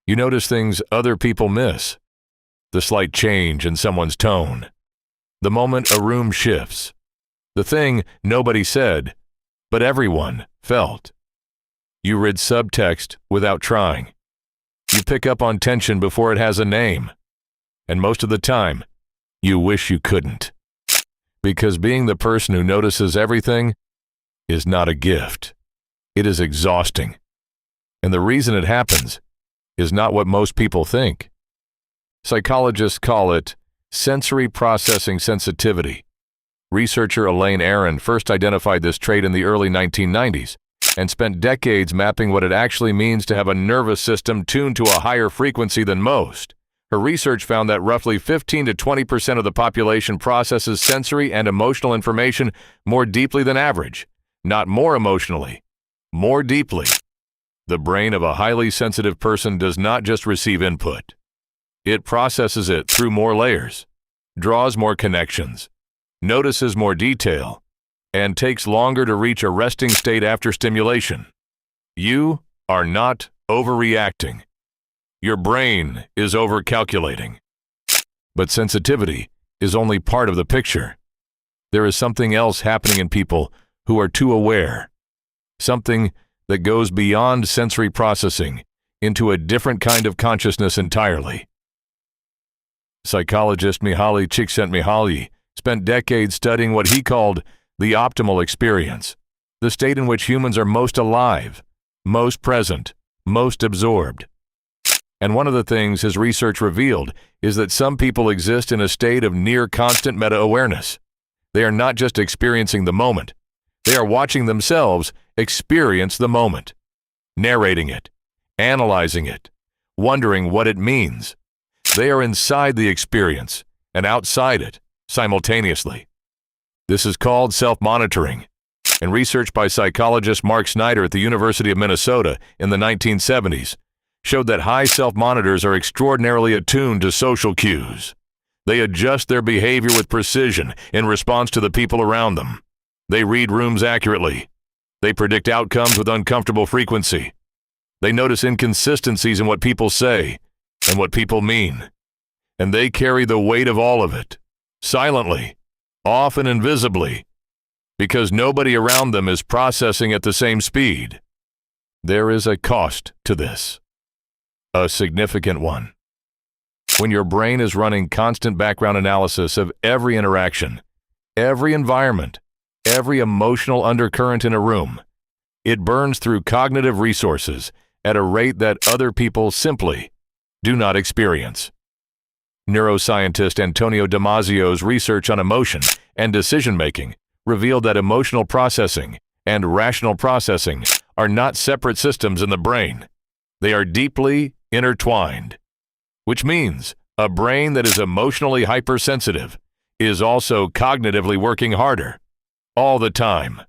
You notice things other people miss. The slight change in someone's tone. The moment a room shifts. The thing nobody said, but everyone felt. You read subtext without trying. You pick up on tension before it has a name. And most of the time, you wish you couldn't. Because being the person who notices everything is not a gift. It is exhausting. And the reason it happens is not what most people think. Psychologists call it sensory processing sensitivity. Researcher Elaine Aron first identified this trait in the early 1990s and spent decades mapping what it actually means to have a nervous system tuned to a higher frequency than most. Her research found that roughly 15 to 20% of the population processes sensory and emotional information more deeply than average, not more emotionally, more deeply. The brain of a highly sensitive person does not just receive input. It processes it through more layers, draws more connections, notices more detail, and takes longer to reach a resting state after stimulation. You are not overreacting. Your brain is overcalculating. But sensitivity is only part of the picture. There is something else happening in people who are too aware. Something that goes beyond sensory processing into a different kind of consciousness entirely. Psychologist Mihaly Csikszentmihalyi spent decades studying what he called the optimal experience, the state in which humans are most alive, most present, most absorbed. And one of the things his research revealed is that some people exist in a state of near constant meta-awareness. They are not just experiencing the moment. They are watching themselves experience the moment, narrating it, analyzing it, wondering what it means. They are inside the experience and outside it simultaneously. This is called self-monitoring, and research by psychologist Snyder at the University of Minnesota in the 1970s showed that high self-monitors are extraordinarily attuned to social cues. They adjust their behavior with precision in response to the people around them. They read rooms accurately. They predict outcomes with uncomfortable frequency. They notice inconsistencies in what people say and what people mean. And they carry the weight of all of it, silently, often invisibly, because nobody around them is processing at the same speed. There is a cost to this, a significant one. When your brain is running constant background analysis of every interaction, every environment, every emotional undercurrent in a room, it burns through cognitive resources at a rate that other people simply do not experience. Neuroscientist Antonio Damasio's research on emotion and decision-making revealed that emotional processing and rational processing are not separate systems in the brain. They are deeply intertwined, which means a brain that is emotionally hypersensitive is also cognitively working harder all the time.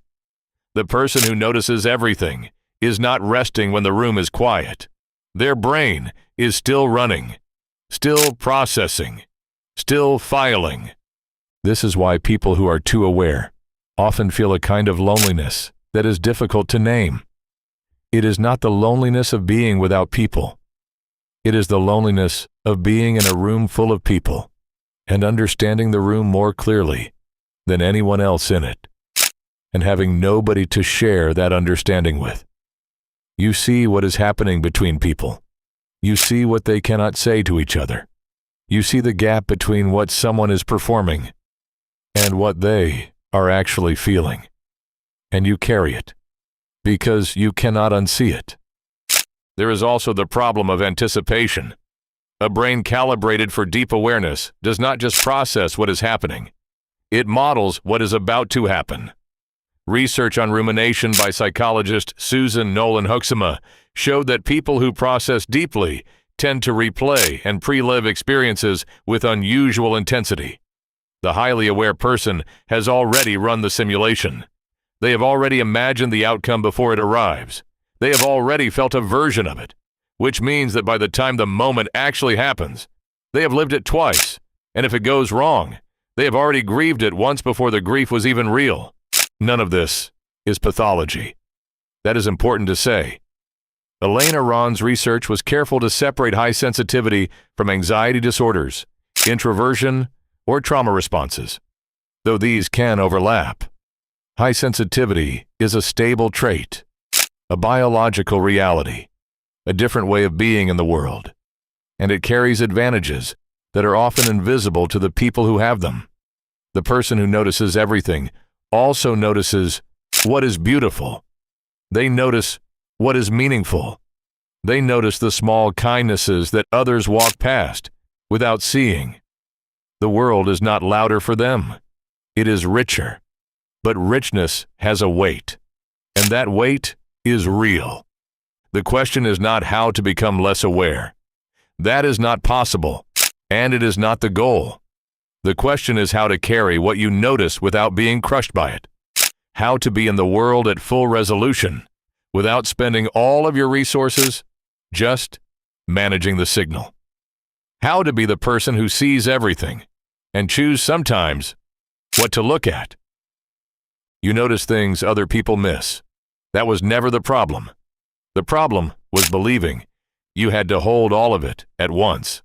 The person who notices everything is not resting when the room is quiet. Their brain is still running, still processing, still filing. This is why people who are too aware often feel a kind of loneliness that is difficult to name. It is not the loneliness of being without people. It is the loneliness of being in a room full of people and understanding the room more clearly than anyone else in it, and having nobody to share that understanding with. You see what is happening between people. You see what they cannot say to each other. You see the gap between what someone is performing and what they are actually feeling. And you carry it, because you cannot unsee it. There is also the problem of anticipation. A brain calibrated for deep awareness does not just process what is happening. It models what is about to happen. Research on rumination by psychologist Susan Nolen-Hoeksema showed that people who process deeply tend to replay and pre-live experiences with unusual intensity. The highly aware person has already run the simulation. They have already imagined the outcome before it arrives. They have already felt a version of it, which means that by the time the moment actually happens, they have lived it twice, and if it goes wrong, they have already grieved it once before the grief was even real. None of this is pathology. That is important to say. Elaine Aron's research was careful to separate high sensitivity from anxiety disorders, introversion, or trauma responses, though these can overlap. High sensitivity is a stable trait, a biological reality, a different way of being in the world, and it carries advantages that are often invisible to the people who have them. The person who notices everything also notices what is beautiful. They notice what is meaningful. They notice the small kindnesses that others walk past without seeing. The world is not louder for them. It is richer. But richness has a weight, and that weight is real. The question is not how to become less aware. That is not possible, and it is not the goal. The question is how to carry what you notice without being crushed by it. How to be in the world at full resolution, without spending all of your resources, just managing the signal. How to be the person who sees everything, and choose sometimes what to look at. You notice things other people miss. That was never the problem. The problem was believing you had to hold all of it at once.